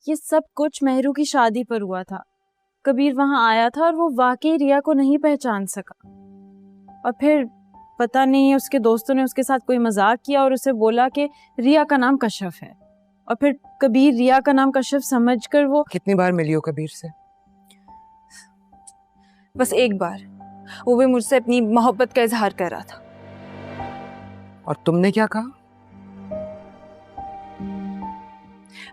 ये सब कुछ मेहरू की शादी पर हुआ था। कबीर वहां आया था और वो वाकई रिया को नहीं पहचान सका। और फिर पता नहीं उसके दोस्तों ने उसके साथ कोई मजाक किया और उसे बोला कि रिया का नाम कश्यप है। और फिर कबीर रिया का नाम कश्यप समझकर वो। कितनी बार मिली हो कबीर से? बस एक बार, वो भी मुझसे अपनी मोहब्बत का इजहार कर रहा था। और तुमने क्या कहा?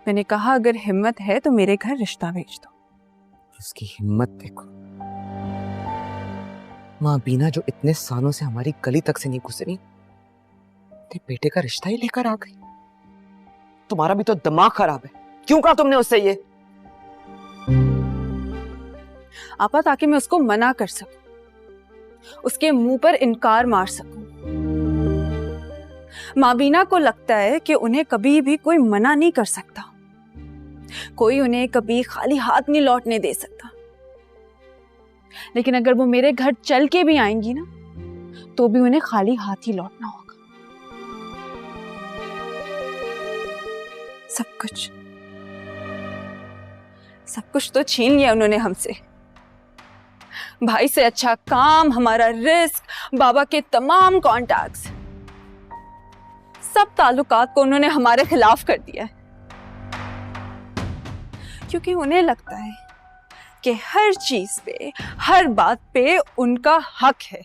मैंने कहा अगर हिम्मत है तो मेरे घर रिश्ता भेज दो। उसकी हिम्मत देखो। माँ बीना जो इतने सालों से हमारी गली तक से नहीं गुजरी, तेरे बेटे का रिश्ता ही लेकर आ गई। तुम्हारा भी तो दिमाग खराब है। क्यों कहा तुमने उससे ये? आपा ताकि मैं उसको मना कर सकूं, उसके मुंह पर इनकार मार सकूं। माबीना को लगता है कि उन्हें कभी भी कोई मना नहीं कर सकता, कोई उन्हें कभी खाली हाथ नहीं लौटने दे सकता। लेकिन अगर वो मेरे घर चल के भी आएंगी ना, तो भी उन्हें खाली हाथ ही लौटना होगा। सब कुछ तो छीन लिया उन्होंने हमसे। भाई से अच्छा काम, हमारा रिस्क, बाबा के तमाम कॉन्टैक्ट्स, सब ताल्लुकात को उन्होंने हमारे खिलाफ कर दिया है। क्योंकि उन्हें लगता है कि हर चीज पे, हर बात पे उनका हक है,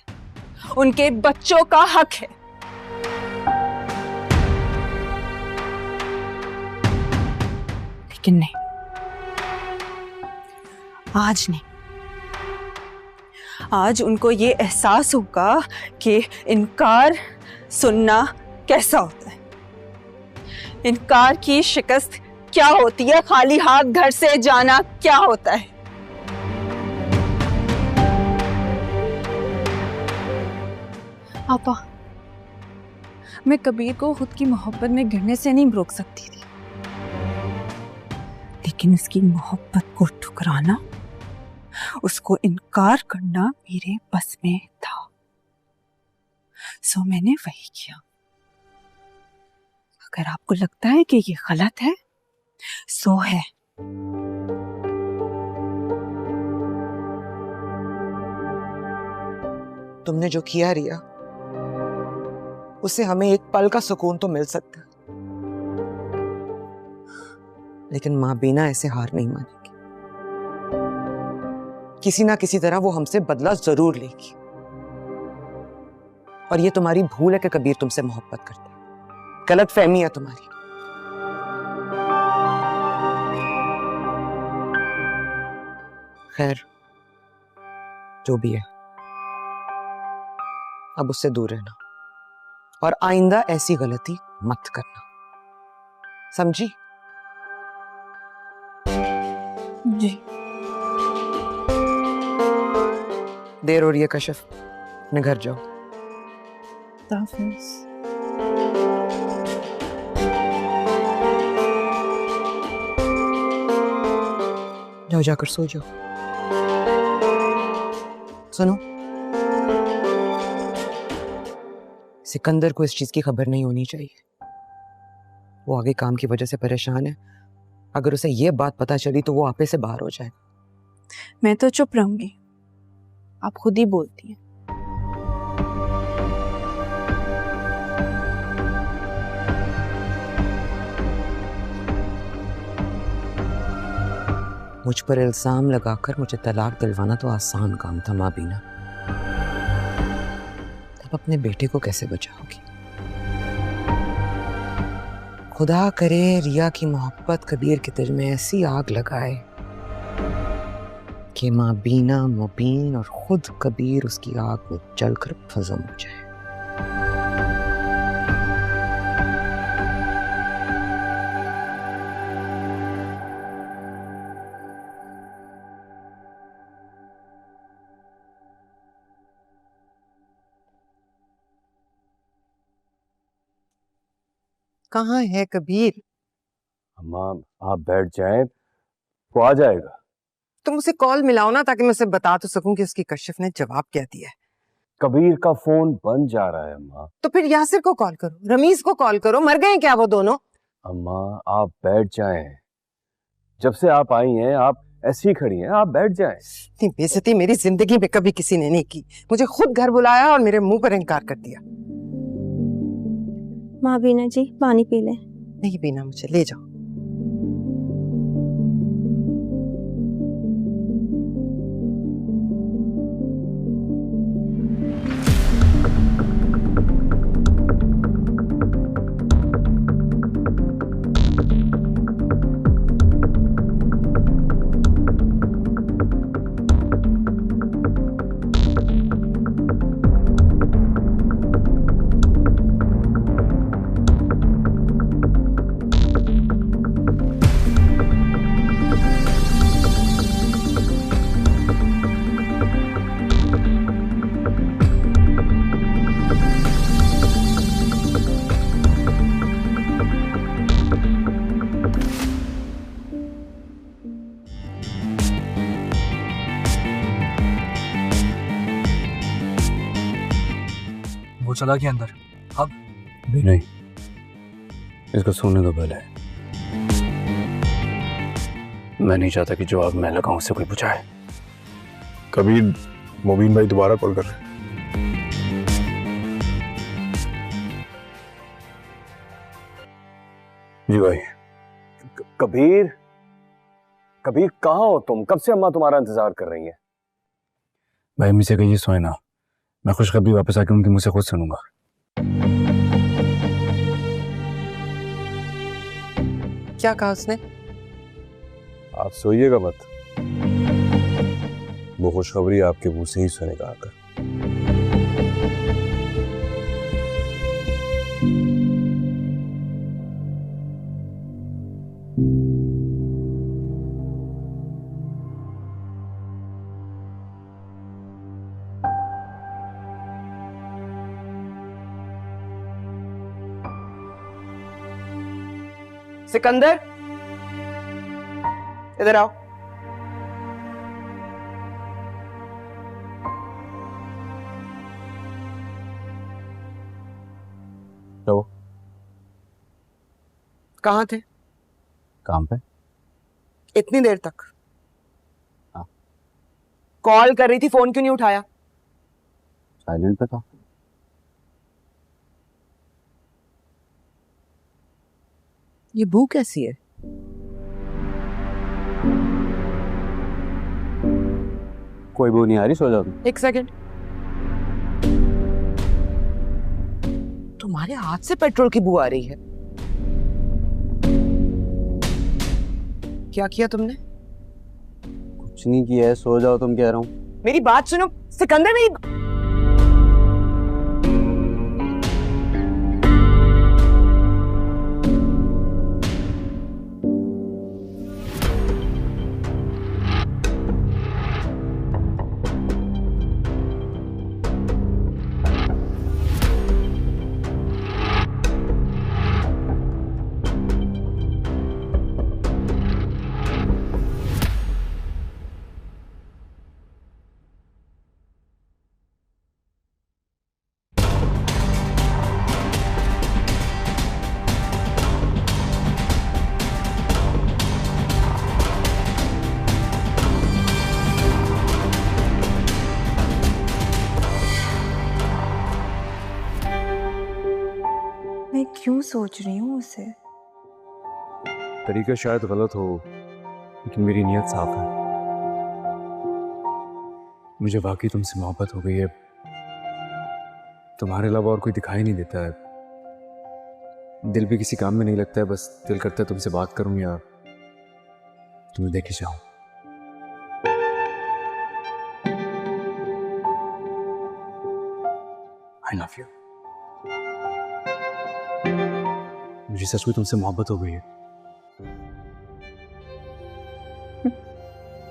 उनके बच्चों का हक है। लेकिन नहीं, आज नहीं। आज उनको ये एहसास होगा कि इनकार सुनना कैसा होता है, इनकार की शिकस्त क्या होती है, खाली हाथ घर से जाना क्या होता है। आपा, मैं कबीर को खुद की मोहब्बत में गिरने से नहीं रोक सकती थी, लेकिन उसकी मोहब्बत को ठुकराना, उसको इनकार करना मेरे बस में था। सो मैंने वही किया। अगर आपको लगता है कि ये गलत है, सो है। तुमने जो किया रिया, उससे हमें एक पल का सुकून तो मिल सकता है, लेकिन माँ बीना ऐसे हार नहीं मानेगी। किसी ना किसी तरह वो हमसे बदला जरूर लेगी। और ये तुम्हारी भूल है कि कबीर तुमसे मोहब्बत करता है। गलत फहमी है तुम्हारी। खैर, जो भी है, अब उससे दूर रहना और आइंदा ऐसी गलती मत करना, समझी? जी। देर हो रही है कश्यप, अपने घर जाओ। ताफिज़। जाओ, जाकर सो जाओ। सुनो, सिकंदर को इस चीज की खबर नहीं होनी चाहिए। वो आगे काम की वजह से परेशान है। अगर उसे ये बात पता चली तो वो आपे से बाहर हो जाएगा। मैं तो चुप रहूंगी, आप खुद ही बोलती हैं। मुझ पर इल्जाम लगाकर मुझे तलाक दिलवाना तो आसान काम था माँ बीना। तब अपने बेटे को कैसे बचाओगी? खुदा करे रिया की मोहब्बत कबीर के दिल में ऐसी आग लगाए कि माँ बीना, मुबीन और खुद कबीर उसकी आग में जलकर फजम हो जाए। कहाँ है कबीर? अम्मा आप बैठ जाएं, वो आ जाएगा। तुम उसे कॉल मिलाओ ना, ताकि मैं उसे बता तो सकूं कि उसकी कश्यप ने जवाब क्या दिया है। कबीर का फोन बंद जा रहा है अम्मा। तो फिर यासिर को कॉल करो, रमीज को कॉल करो। मर गए क्या वो दोनों? अम्मा आप बैठ जाएं, जब से आप आई हैं आप ऐसी ही खड़ी हैं, आप बैठ जाएं। इतनी बेइज्जती मेरी जिंदगी में कभी किसी ने नहीं की। मुझे खुद घर बुलाया और मेरे मुंह पर इनकार कर दिया। माँ बीना जी पानी पी लें। नहीं पीना मुझे, ले जाओ। वो चला गया अंदर। अब भी नहीं, इसको सोने दो पहले। मैं नहीं चाहता कि जो आग मैं लगाऊं उससे कोई बुझाए। कबीर, मोबीन भाई दोबारा कॉल कर रहे हैं। जी भाई। कबीर, कबीर कहाँ हो तुम? कब से अम्मा तुम्हारा इंतजार कर रही हैं? भाई मुझसे कहिए सोए ना, मैं खुशखबरी वापस आके उनके मुंह से खुद सुनूंगा। क्या कहा उसने? आप सोइएगा मत, वो खुशखबरी आपके मुंह से ही सुनेगा आकर। सिकंदर, इधर आओ। तो कहाँ थे काम पे? इतनी देर तक? हाँ। कॉल कर रही थी, फोन क्यों नहीं उठाया? साइलेंट पे था। ये बू कैसी है? कोई वो नहीं आ रही, सो जाओ तुम। एक सेकंड, तुम्हारे हाथ से पेट्रोल की बू आ रही है। क्या किया तुमने? कुछ नहीं किया है, सो जाओ तुम, कह रहा हूँ। मेरी बात सुनो सिकंदर, मेरी मैं क्यों सोच रही हूँ उसे? तरीका शायद गलत हो, लेकिन मेरी नीयत साफ है। मुझे वाकई तुमसे मोहब्बत हो गई है। तुम्हारे अलावा और कोई दिखाई नहीं देता है। दिल भी किसी काम में नहीं लगता है, बस दिल करता है तुमसे बात करूं या तुम्हें देखे जाऊं। I love you. मुझे सच में तुमसे मोहब्बत हो गई है।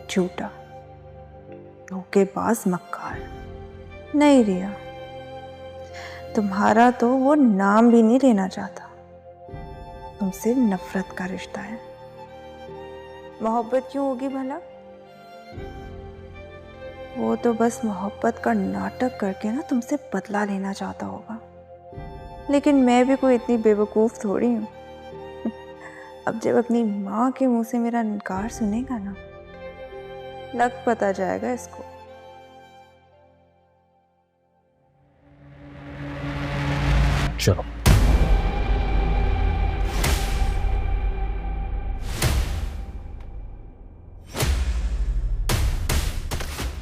झूठा, धोखेबाज, मक्कार। नहीं रिया, तुम्हारा तो वो नाम भी नहीं लेना चाहता। तुमसे नफरत का रिश्ता है। मोहब्बत क्यों होगी भला? वो तो बस मोहब्बत का नाटक करके ना तुमसे बदला लेना चाहता होगा। लेकिन मैं भी कोई इतनी बेवकूफ़ थोड़ी हूँ। अब जब अपनी माँ के मुंह से मेरा इनकार सुनेगा ना, लग पता जाएगा इसको। चलो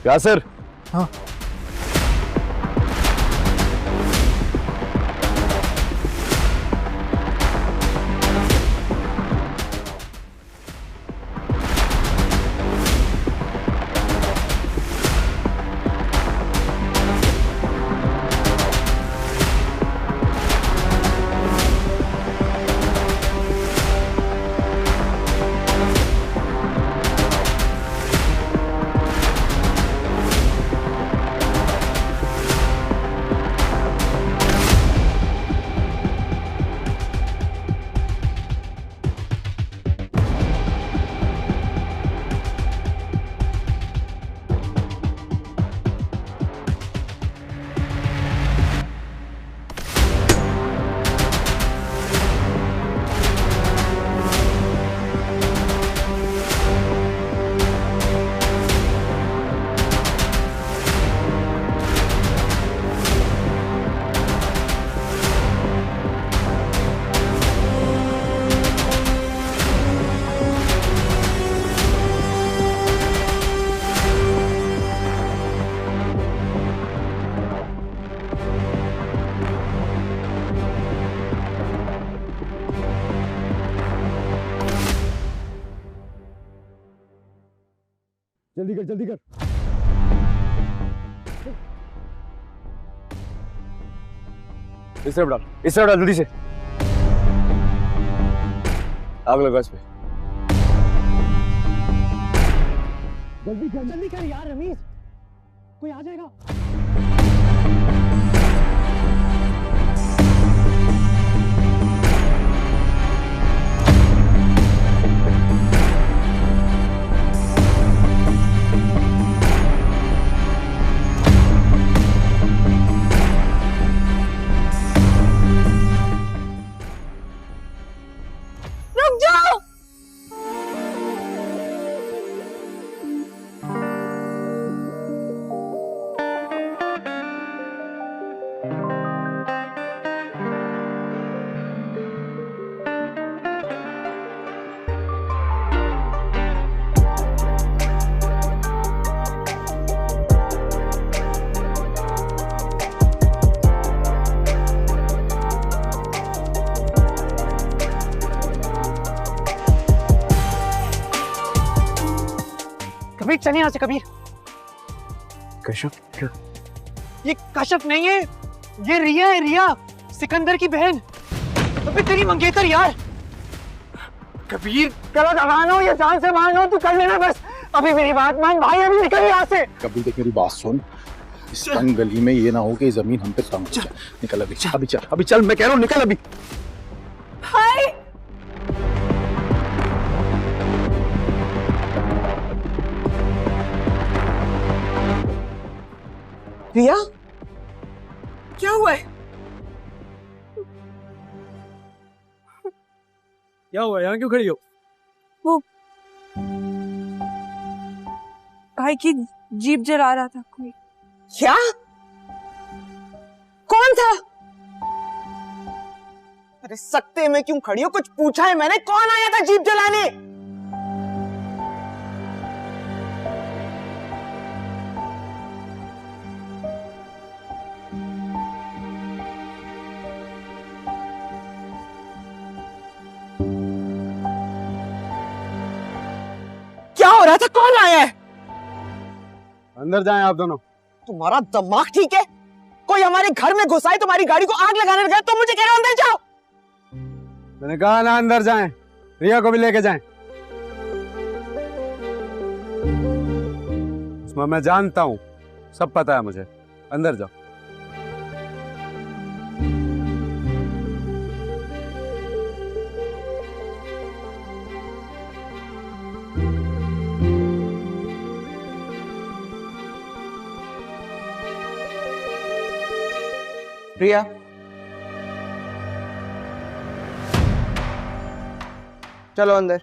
यासिर। हाँ। जल्दी कर जल्दी कर। इस तरफ डाल, इस तरफ डाल, जल्दी से। आग लगा इस पे। जल्दी कर यार रमीज, कोई आ जाएगा। कबीर चलिए यहाँ से। कबीर, कश्यप क्या? ये कश्यप नहीं है, ये रिया है, रिया, सिकंदर की बहन। अबे तेरी मंगेतर यार। कबीर गलत आवाज हो या जान से मान हो, तू कर लेना बस। अभी मेरी बात मान भाई, अभी निकल यहाँ से। कबीर देख मेरी बात सुन, इस तंग गली में ये ना हो कि जमीन हम पे तंग हो जाए। निकल अभी, अभी चल, अभी चल, मैं कह रहा हूँ निकल अभी। भाई रिया, क्या हुआ है? क्या हुआ, यहाँ क्यों खड़ी हो? भाई की जीप जला रहा था कोई। क्या? कौन था? अरे सकते में क्यों खड़ी हो? कुछ पूछा है मैंने? कौन आया था जीप जलाने? क्या हो रहा था? कौन आया है? अंदर जाएं आप दोनों। तुम्हारा दिमाग ठीक है? कोई हमारे घर में घुसा है, तुम्हारी गाड़ी को आग लगाने लगा, तो मुझे कह रहे हो अंदर जाओ। मैंने कहा ना अंदर जाएं, रिया को भी लेके जाएं। उसमें मैं जानता हूं, सब पता है मुझे। अंदर जाओ। रिया, चलो अंदर।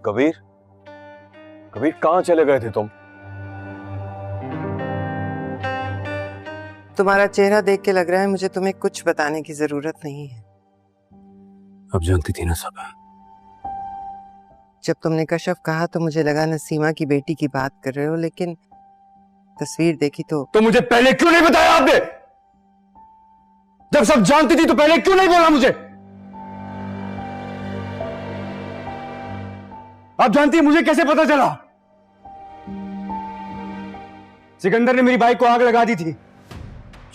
कबीर, कबीर कहां चले गए थे तुम? तुम्हारा चेहरा देख के लग रहा है मुझे तुम्हें कुछ बताने की जरूरत नहीं है। अब जानती थी ना सब। जब तुमने कशफ कहा तो मुझे लगा नसीमा की बेटी की बात कर रहे हो, लेकिन तस्वीर देखी तो मुझे पहले क्यों नहीं बताया आपने? जब सब जानती थी तो पहले क्यों नहीं बोला मुझे? आप जानती है मुझे कैसे पता चला? सिकंदर ने मेरी बाइक को आग लगा दी थी।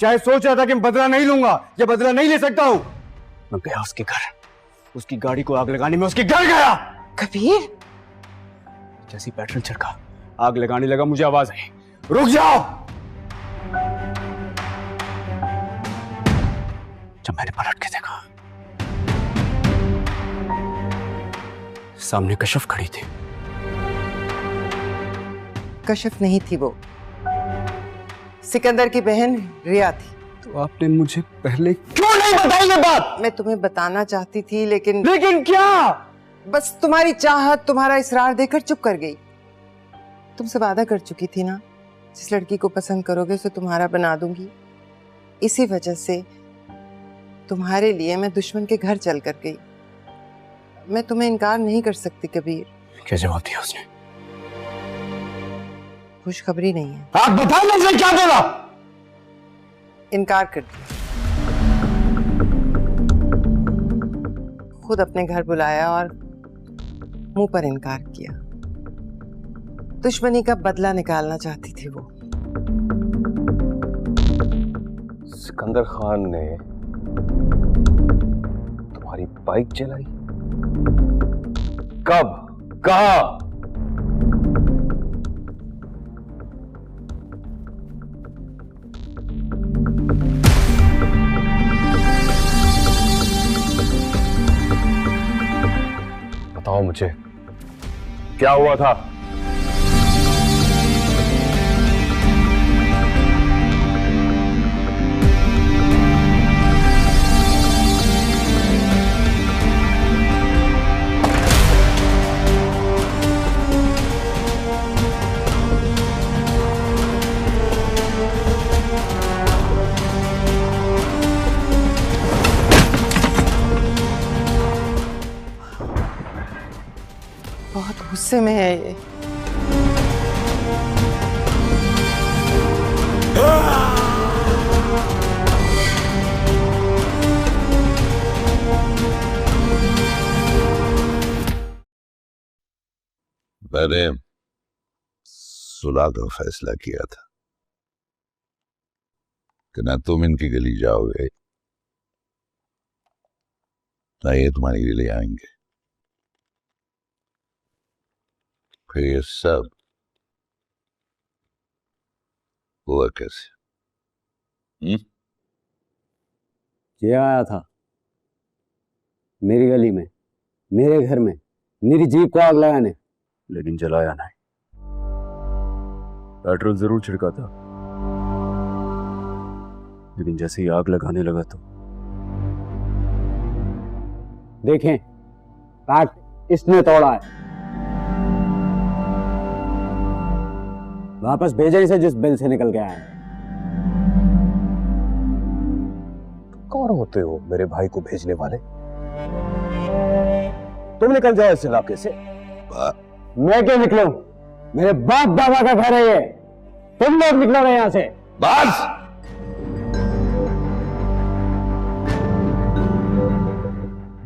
शायद सोच रहा था कि मैं बदला नहीं लूंगा, या बदला नहीं ले सकता हूं। मैं गया उसके घर, उसकी गाड़ी को आग लगाने में उसके घर गया। कबीर, जैसी पेट्रोल छिड़का, आग लगाने लगा, मुझे आवाज आई, रुक जाओ। जब मैंने पलट के देखा, सामने कशफ खड़ी थी। कशफ नहीं थी, वो सिकंदर की बहन रिया थी। तो आपने मुझे पहले क्यों नहीं बताई ये बात? मैं तुम्हें बताना चाहती थी, लेकिन क्या? बस तुम्हारी चाहत, तुम्हारा इसरार देखकर चुप कर गई। तुमसे वादा कर चुकी थी ना, जिस लड़की को पसंद करोगे उसे तुम्हारा बना दूंगी। इसी वजह से तुम्हारे लिए मैं दुश्मन के घर चल कर गई। मैं तुम्हें इनकार नहीं कर सकती कबीर। क्या जवाब दिया उसने? खुशखबरी नहीं है। आप बताओ मुझे क्या बोला? इनकार कर दिया। खुद अपने घर बुलाया और मुंह पर इनकार किया। दुश्मनी का बदला निकालना चाहती थी वो। सिकंदर खान ने तुम्हारी बाइक जलाई? कब? कहाँ? बताओ मुझे, क्या हुआ था? बहुत गुस्से में है ये। मैंने सुलह का फैसला किया था कि ना तुम इनकी गली जाओगे ना ये तुम्हारी गली आएंगे। फिर ये सब हुआ कैसे? ये आया था मेरी गली में, मेरे घर में, मेरी जीप को आग लगाने, लेकिन जलाया नहीं। पेट्रोल जरूर छिड़का था, लेकिन जैसे ही आग लगाने लगा तो देखें पैक्ट इसने तोड़ा है। वापस भेजें इसे जिस बिल से निकल के आया है। कौन होते हो मेरे भाई को भेजने वाले? तुम निकल जाओ इस इलाके से। मैं क्यों निकलूं? मेरे बाप दादा का घर है ये। तुम लोग निकलो यहां से। बस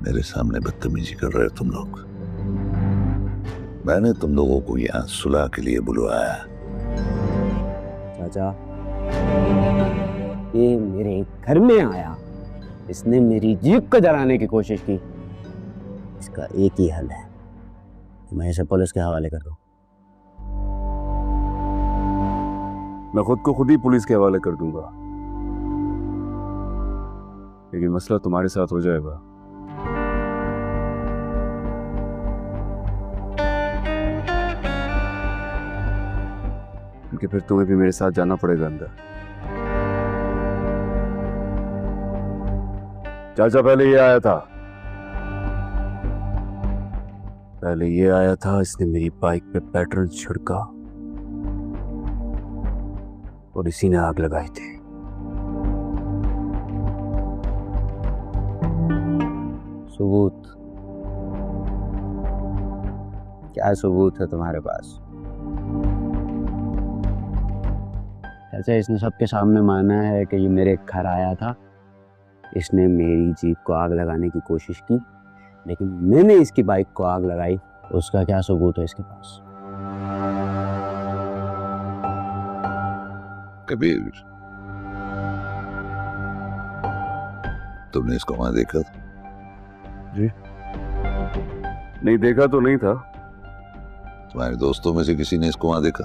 मेरे सामने बदतमीजी कर रहे हो तुम लोग। मैंने तुम लोगों को यहां सुलह के लिए बुलवाया। चाचा, ये मेरे घर में आया, इसने मेरी जीप को जलाने की कोशिश की। इसका एक ही हल है, मैं इसे पुलिस के हवाले कर दूं। मैं खुद को खुद ही पुलिस के हवाले कर दूंगा, लेकिन मसला तुम्हारे साथ हो जाएगा। क्योंकि फिर तुम्हें भी मेरे साथ जाना पड़ेगा अंदर। चाचा पहले ये आया था, इसने मेरी बाइक पे पेट्रोल छिड़का और इसी ने आग लगाई थी। सबूत? क्या सबूत है तुम्हारे पास? ऐसे इसने सबके सामने माना है कि ये मेरे घर आया था, इसने मेरी जीप को आग लगाने की कोशिश की, लेकिन मैंने इसकी बाइक को आग लगाई। उसका क्या सबूत है इसके पास? कबीर, तुमने इसको वहां देखा था? जी नहीं, देखा तो नहीं था। तुम्हारे दोस्तों में से किसी ने इसको वहां देखा?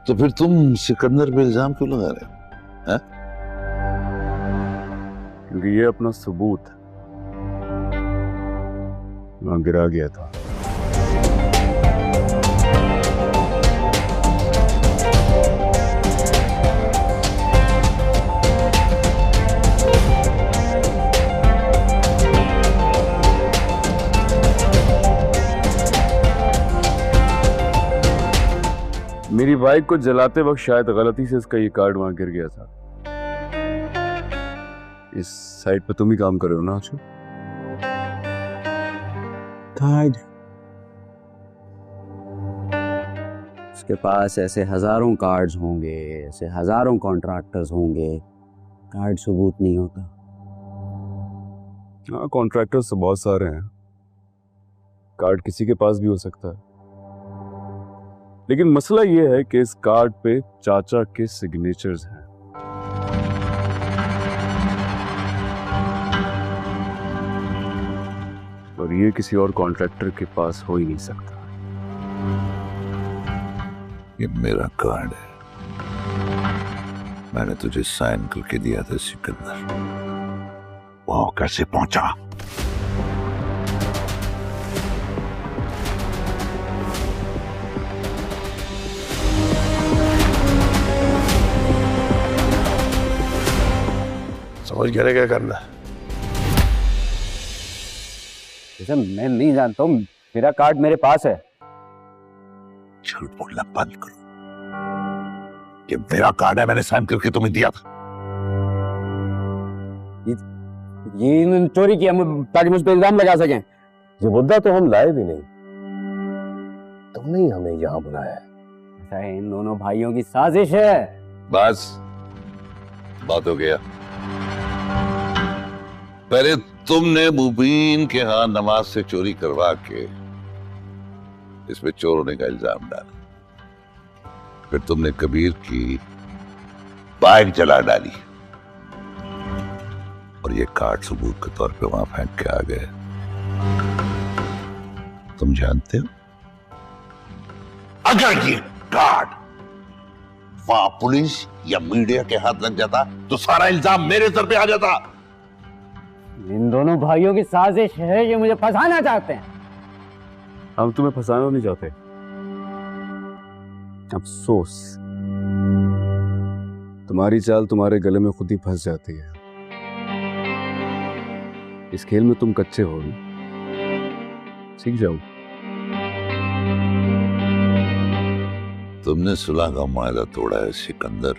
तो फिर तुम सिकंदर पे इल्जाम क्यों लगा रहे हो? हैं? क्योंकि ये अपना सबूत वहां गिरा गया था। मेरी बाइक को जलाते वक्त शायद गलती से इसका ये कार्ड वहां गिर गया था। इस साइट पे तुम ही काम कर रहे हो ना आशु? कार्ड? उसके पास ऐसे हजारों कार्ड्स होंगे, ऐसे हजारों कॉन्ट्रैक्टर्स होंगे, कार्ड सबूत नहीं होता। हाँ, कॉन्ट्रैक्टर्स तो बहुत सारे हैं, कार्ड किसी के पास भी हो सकता है। लेकिन मसला ये है कि इस कार्ड पे चाचा के सिग्नेचर्स हैं। और ये किसी और कॉन्ट्रैक्टर के पास हो ही नहीं सकता। ये मेरा कार्ड है, मैंने तुझे साइन करके दिया था सिकंदर। वो कैसे पहुंचा? समझ गया क्या करना? जैसे मैं नहीं जानता हूँ, मेरा कार्ड मेरे पास है। झूठ बोलना बंद करो। ये मेरा कार्ड है, मैंने साइन करके तुम्हें दिया था। ये इन्होंने चोरी किया ताकि मुझ पर इल्जाम लगा सकें। ये मुद्दा तो हम लाए भी नहीं, तुमने ही हमें यहाँ बुलाया है। ऐसा है, इन दोनों भाइयों की साजिश है। बस बात हो गया। पहले तुमने मुबीन के यहाँ नमाज से चोरी करवा के इस पे चोर होने का इल्जाम डाला, फिर तुमने कबीर की बाइक जला डाली और ये कार्ड सबूत के तौर पे वहां फेंक के आ गए। तुम जानते हो, अगर ये कार्ड वहां पुलिस या मीडिया के हाथ लग जाता तो सारा इल्जाम मेरे सर पे आ जाता। इन दोनों भाइयों की साजिश है, ये मुझे फंसाना चाहते हैं। हम तुम्हें फंसाना नहीं चाहते। अफसोस, तुम्हारी चाल तुम्हारे गले में खुद ही फंस जाती है। इस खेल में तुम कच्चे हो, सीख जाओ। तुमने सुलह का मायदा तोड़ा है सिकंदर।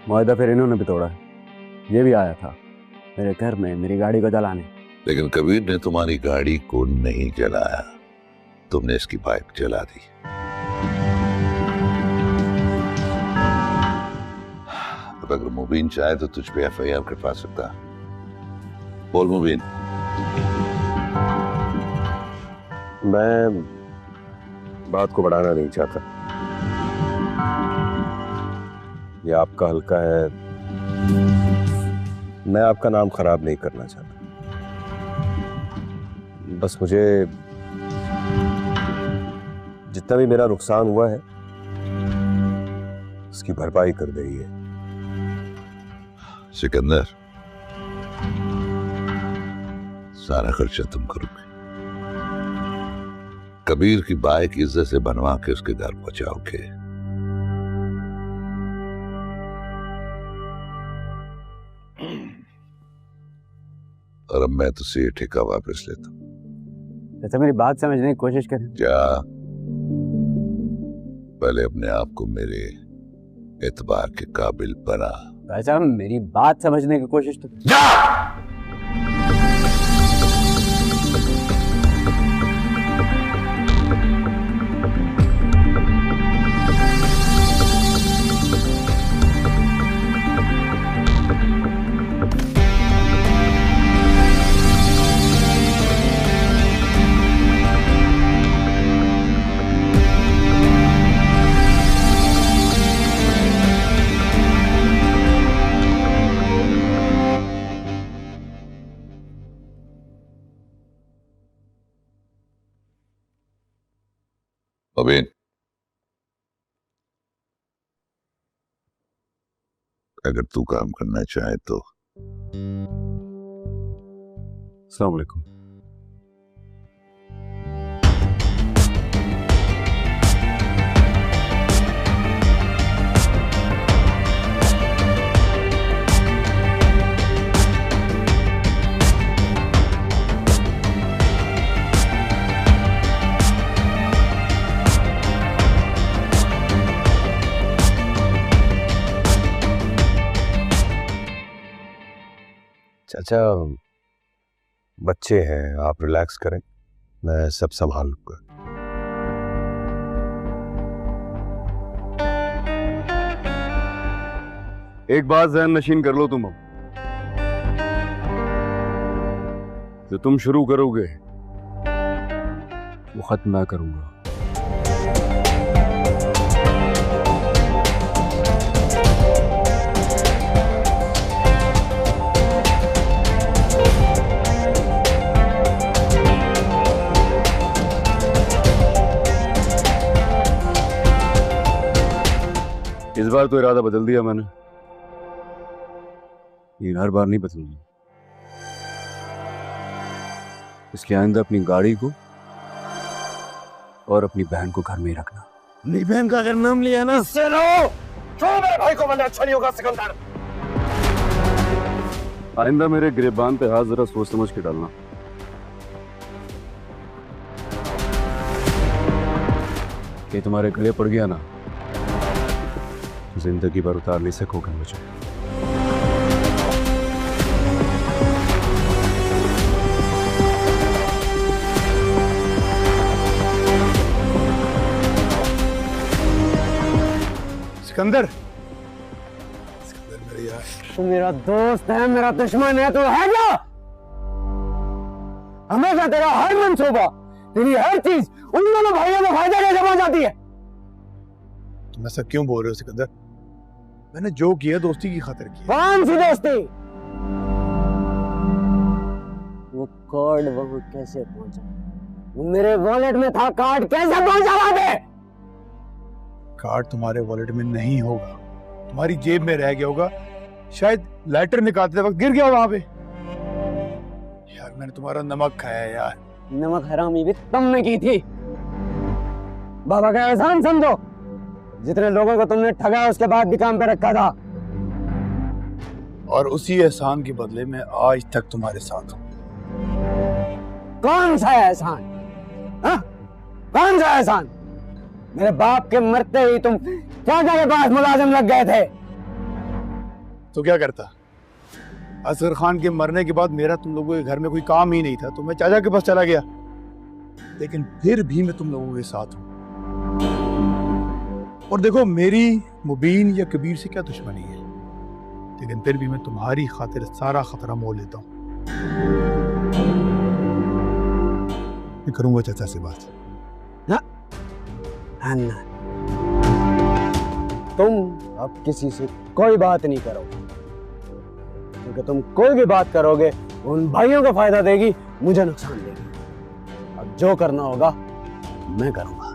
मायदा फिर इन्होंने भी तोड़ा है। ये भी आया था मेरे घर में मेरी गाड़ी को जलाने। लेकिन कबीर ने तुम्हारी गाड़ी को नहीं जलाया, तुमने इसकी बाइक जला दी। अब अगर मुबीन चाहे तो तुझ पे FIR करवा सकता। बोल मुबीन। मैं बात को बढ़ाना नहीं चाहता, ये आपका हल्का है, मैं आपका नाम खराब नहीं करना चाहता। बस मुझे जितना भी मेरा नुकसान हुआ है उसकी भरपाई कर देगी। सिकंदर, सारा खर्चा तुम करोगे। कबीर की बाइक इज्जत से बनवा के उसके घर पहुंचाओगे। और अब मैं तुझसे ये ठेका वापस लेता हूं। अच्छा, मेरी बात समझने की कोशिश करें। जा, पहले अपने आप को मेरे एतबार के काबिल बना। अच्छा, मेरी बात समझने की कोशिश तो जा। मुबीन, अगर तू काम करना चाहे तो। अस्सलाम वालेकुम। चाचा, बच्चे हैं, आप रिलैक्स करें, मैं सब संभाल लूंगा। एक बात ज़हन नशीन कर लो तुम, अब जो तुम शुरू करोगे वो खत्म मैं करूंगा। इस बार तो इरादा बदल दिया मैंने, ये हर बार नहीं बदलूंगा। इसलिए आइंदा अपनी गाड़ी को और अपनी बहन को घर में ही रखना। मेरी बहन का अगर नाम लिया ना से लो, तो मेरे भाई को मैंने अच्छा नहीं होगा सिकंदर। आइंदा मेरे गिरबान पे हाथ जरा सोच समझ के डालना। कि तुम्हारे गले पड़ गया ना, जिंदगी भर उतार नहीं सकोगे मुझे। सिकंदर, मेरे यार, तू मेरा दोस्त है, मेरा दुश्मन है, तो है क्या? हमेशा तेरा हर मंसूबा, तेरी हर चीज उन दोनों भाइयों को फायदा कैसे पहुंचाती है? तुम ऐसा क्यों बोल रहे हो सिकंदर? मैंने जो किया दोस्ती की खातिर किया। कौन सी दोस्ती? वो कार्ड वहां कैसे पहुंचा? वो मेरे वॉलेट में था, कार्ड कैसे पहुंचा वहां पे? कार्ड तुम्हारे वॉलेट में नहीं होगा, तुम्हारी जेब में रह गया होगा, शायद लेटर निकालते वक्त गिर गया वहां पे। यार मैंने तुम्हारा नमक खाया यार। नमक हरामी भी तुमने की थी। बाबा का एहसान समझो, जितने लोगों को तुमने ठगा उसके बाद भी काम पे रखा था। और उसी एहसान के बदले में आज तक तुम्हारे साथ हूं। कौन सा एहसान? कौन सा एहसान? मेरे बाप के मरते ही तुम चाचा के पास मुलाजिम लग गए थे। तो क्या करता? असगर खान के मरने के बाद मेरा तुम लोगों के घर में कोई काम ही नहीं था, तो मैं चाचा के पास चला गया। लेकिन फिर भी मैं तुम लोगों के साथ हूं। और देखो, मेरी मुबीन या कबीर से क्या दुश्मनी है, लेकिन फिर भी मैं तुम्हारी खातिर सारा खतरा मोल लेता हूं। मैं करूंगा चाचा से बात। ना, ना, तुम अब किसी से कोई बात नहीं करो, क्योंकि तुम कोई भी बात करोगे उन भाइयों को फायदा देगी, मुझे नुकसान देगी। अब जो करना होगा मैं करूंगा।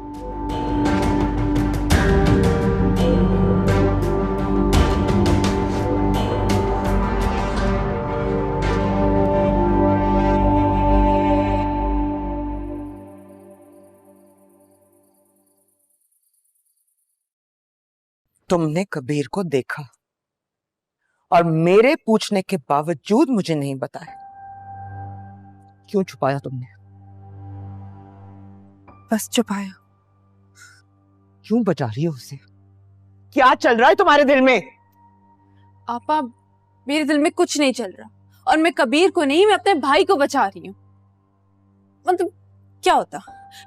तुमने कबीर को देखा और मेरे पूछने के बावजूद मुझे नहीं बताया। क्यों छुपाया तुमने? बस छुपाया। क्यों बचा रही हो उसे? क्या चल रहा है तुम्हारे दिल में? आपा, मेरे दिल में कुछ नहीं चल रहा, और मैं कबीर को नहीं, मैं अपने भाई को बचा रही हूँ। मतलब क्या होता,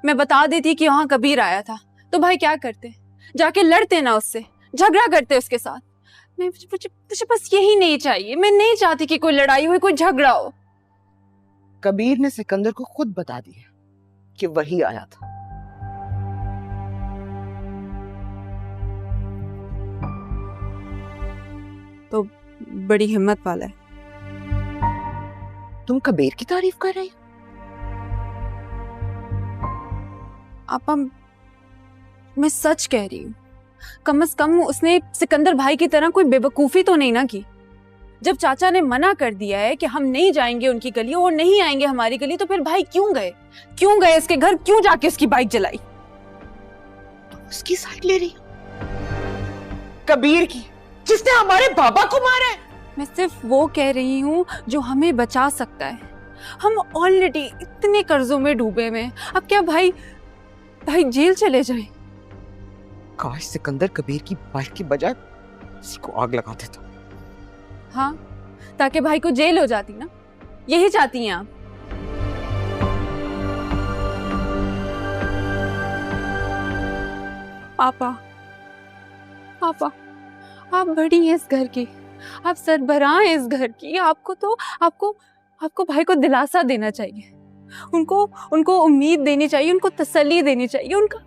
मैं बता देती कि वहां कबीर आया था, तो भाई क्या करते? जाके लड़ते ना उससे, झगड़ा करते उसके साथ। मुझे बस यही नहीं चाहिए। मैं नहीं चाहती कि कोई लड़ाई हो, कोई झगड़ा हो। कबीर ने सिकंदर को खुद बता दिया कि वही आया था। तो बड़ी हिम्मत वाला है। तुम कबीर की तारीफ कर रही हो? आपा, मैं सच कह रही हूँ। कम से कम उसने सिकंदर भाई की तरह कोई बेवकूफी तो नहीं ना की। जब चाचा ने मना कर दिया है कि हम नहीं जाएंगे उनकी गली और नहीं आएंगे हमारी गली, तो फिर भाई क्यों गए? क्यों गए उसके घर? क्यों जाके उसकी बाइक जलाई? तो उसकी साइड ले रही हो? कबीर की, जिसने हमारे बाबा को मारा है। मैं सिर्फ वो कह रही हूँ जो हमें बचा सकता है। हम ऑलरेडी इतने कर्जों में डूबे में, अब क्या भाई जेल चले जाए? काश सिकंदर कबीर की बाइक की बजाय किसी को आग लगा देता। हाँ, ताकि भाई को जेल हो जाती ना। यही चाहती हैं आप? पापा, आप बड़ी हैं इस घर की, आप सरबराह हैं इस घर की। आपको भाई को दिलासा देना चाहिए, उनको उम्मीद देनी चाहिए, उनको तसल्ली देनी चाहिए, उनका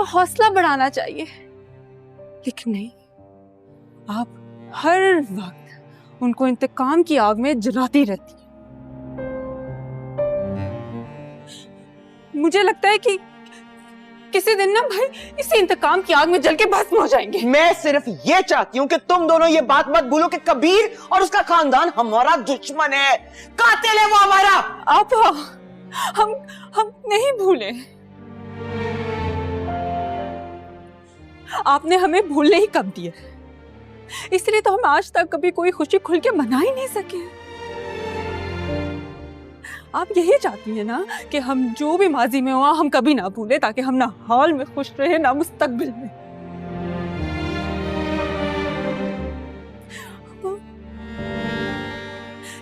हौसला बढ़ाना चाहिए। लेकिन नहीं, आप हर वक्त उनको इंतकाम की आग में जलाती रहती है। मुझे लगता है कि किसी दिन ना भाई इसी इंतकाम की आग में जल के भस्म हो जाएंगे। मैं सिर्फ ये चाहती हूँ कि तुम दोनों ये बात मत भूलो कि कबीर और उसका खानदान हमारा दुश्मन है, कातिल है वो हमारा। आप हम नहीं भूले। आपने हमें भूलने ही कब दिया, इसलिए तो हम आज तक कभी कोई खुशी खुल के मना ही नहीं सके। आप यही चाहती हैं ना कि हम जो भी माजी में हुआ हम कभी ना भूले, ताकि हम ना हाल में खुश रहे ना मुस्तकबिल में।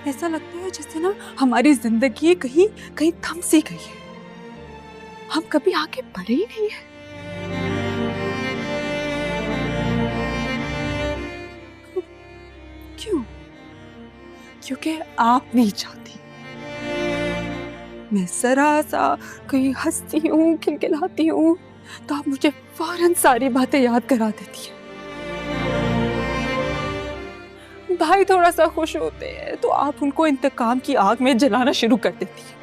ऐसा लगता है जैसे ना हमारी जिंदगी कहीं थम सी गई है, हम कभी आगे बढ़े ही नहीं है। क्यों? क्योंकि आप नहीं चाहती। मैं जरा सा कहीं हंसती हूँ, खिलखिलाती हूँ, तो आप मुझे फौरन सारी बातें याद करा देती हैं। भाई थोड़ा सा खुश होते हैं तो आप उनको इंतकाम की आग में जलाना शुरू कर देती हैं।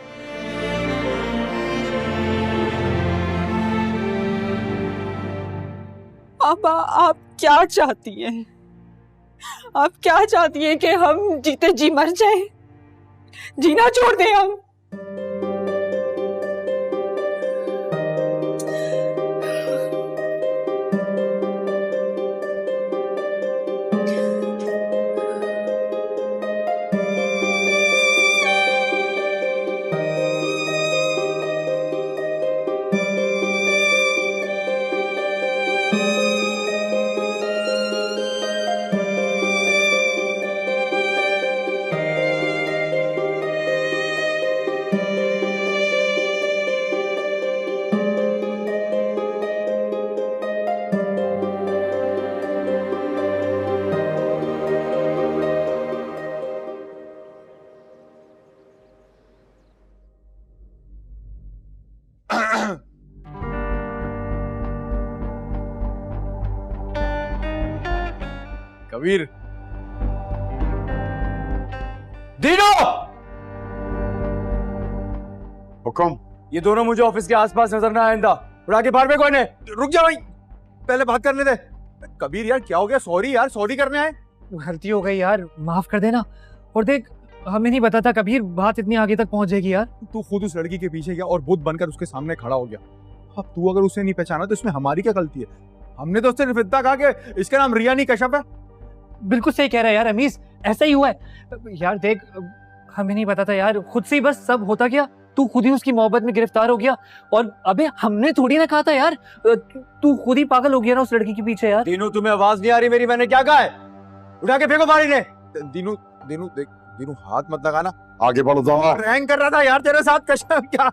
आप क्या चाहती हैं? आप क्या चाहती हैं कि हम जीते जी मर जाएं? जीना छोड़ दें हम? कबीर, दीनो, हुक्म। ये दोनों मुझे ऑफिस के आसपास नजर ना आइंदा। उड़ा के बाहर में कौन है? रुक जा भाई, पहले बात करने दे। कबीर यार क्या हो गया? सॉरी यार, सॉरी करने आए। गलती हो गई यार, माफ कर देना। और देख, हमें नहीं पता था कबीर बात इतनी आगे तक पहुंच जाएगी यार। तू खुद उस लड़की के पीछे गया और बुत बनकर उसके सामने खड़ा हो गया। अब तू अगर उसे नहीं पहचाना तो इसमें हमारी क्या गलती है? हमने तो उससे इतना कहा कि इसका नाम रिया नहीं कश्यप है। बिल्कुल सही कह रहा है यार अमीस, ऐसा ही हुआ है यार। देख, हमें नहीं पता था यार, खुद से ही बस सब होता गया। तू खुद ही उसकी मोहब्बत में गिरफ्तार हो गया। और अबे हमने थोड़ी ना कहा था यार, तू खुद ही पागल हो गया ना उस लड़की के पीछे यार। दीनू, तुम्हें आवाज नहीं आ रही मेरी? मैंने क्या कहा है? उठा के फेंको बारी ने। दीनू, दीनू देख, दीनू हाथ मत लगाना, आगे बढ़ो। रैंक कर रहा था यार तेरे साथ कश्यप। क्या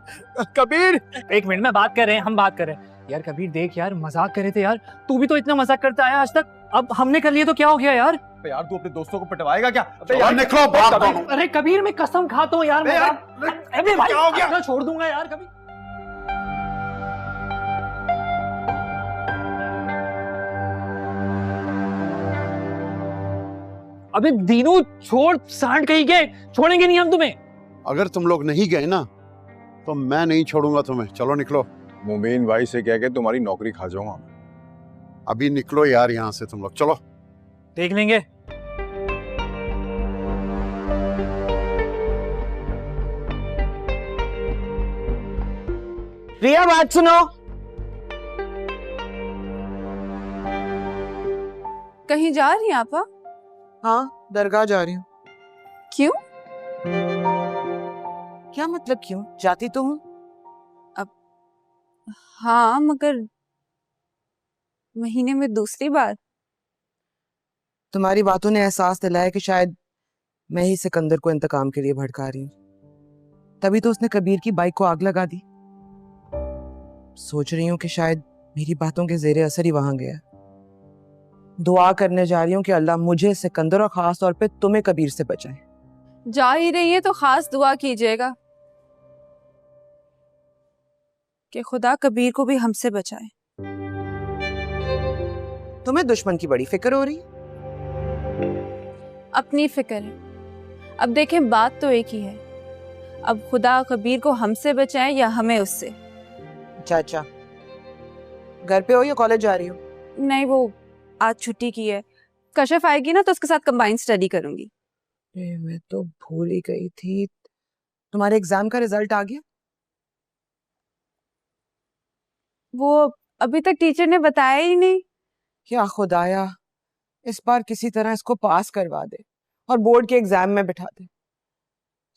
कबीर? एक मिनट में बात कर रहे हैं, हम बात कर रहे हैं यार। कबीर देख यार, मजाक कर रहे थे यार। तू भी तो इतना मजाक करता आया आज तक, अब हमने कर लिया तो क्या हो गया यार? यार तू अपने दोस्तों को पटवाएगा क्या? यार निकलो बाहर। अरे कबीर, मैं कसम खाता हूँ यार। अबे भाई, क्या हो गया? मैं छोड़ दूंगा यार कभी। अबे दीनू, छोड़, सांड कहीं के, छोड़ेंगे नहीं हम तुम्हें। अगर तुम लोग नहीं गए ना तो मैं नहीं छोड़ूंगा तुम्हें। चलो निकलो। मुबीन भाई से कह के तुम्हारी नौकरी खा जाऊंगा। अभी निकलो यार यहाँ से तुम लोग, चलो। देख लेंगे। रिया, बात सुनो। कहीं जा रही हैं आपा? हाँ, दरगाह जा रही हूँ। क्यों? क्या मतलब क्यों? जाती तो हूँ। हाँ, मगर महीने में दूसरी बार। तुम्हारी बातों ने एहसास दिलाया कि शायद मैं ही सिकंदर को इंतकाम के लिए भड़का रही हूँ। तभी तो उसने कबीर की बाइक को आग लगा दी। सोच रही हूँ कि शायद मेरी बातों के जेरे असर ही वहां गया। दुआ करने जा रही हूँ कि अल्लाह मुझे, सिकंदर और खास तौर पे तुम्हें कबीर से बचाए। जा ही रही है तो खास दुआ कीजिएगा कि खुदा कबीर को भी हमसे बचाए। तुम्हें दुश्मन की बड़ी फिक्र हो रही है? अपनी फिक्र है। अब देखें, बात तो एक ही है। अब खुदा कबीर को हमसे बचाए या हमें उससे। चाचा, घर पे हो या कॉलेज जा रही हो? नहीं, वो आज छुट्टी की है। कश्यप आएगी ना तो उसके साथ कंबाइंड स्टडी करूंगी। मैं तो भूल ही गई थी, तुम्हारे एग्जाम का रिजल्ट आ गया? वो अभी तक टीचर ने बताया ही नहीं। क्या खुदाया, इस बार किसी तरह इसको पास करवा दे और बोर्ड के एग्जाम में बिठा दे।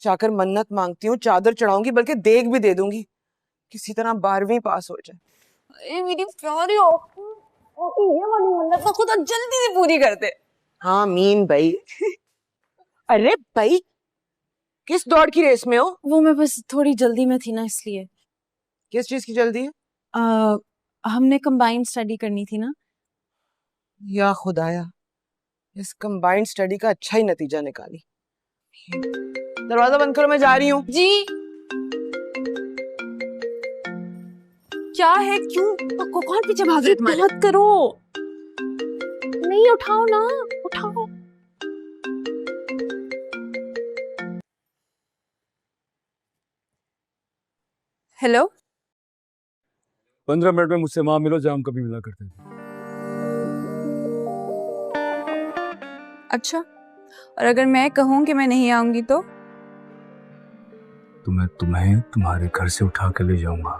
जाकर मन्नत मांगती हूँ, चादर चढ़ाऊंगी, बल्कि देग भी दे दूंगी, किसी तरह 12वीं पास हो जाए। मेरी प्यारी ये वाली मन्नत तो खुदा जल्दी से पूरी कर दे। हाँ मीन भाई। अरे भाई, किस दौड़ की रेस में हो? वो मैं बस थोड़ी जल्दी में थी ना, इसलिए। किस चीज की जल्दी है? हमने कंबाइंड स्टडी करनी थी ना। या खुदाया, इस कंबाइंड स्टडी का अच्छा ही नतीजा निकाली। दरवाजा बंद करो, मैं जा रही हूँ। जी क्या है? क्यों कौन पीछे भाग रहे? तुम्हारे मत करो, नहीं उठाओ ना, उठाओ। हेलो, 15 मिनट में मुझसे वहां मिलो जहां हम कभी मिला करते थे। अच्छा, और अगर मैं कहूँ कि मैं नहीं आऊंगी तो? मैं तुम्हें तुम्हारे घर से उठा के ले जाऊंगा।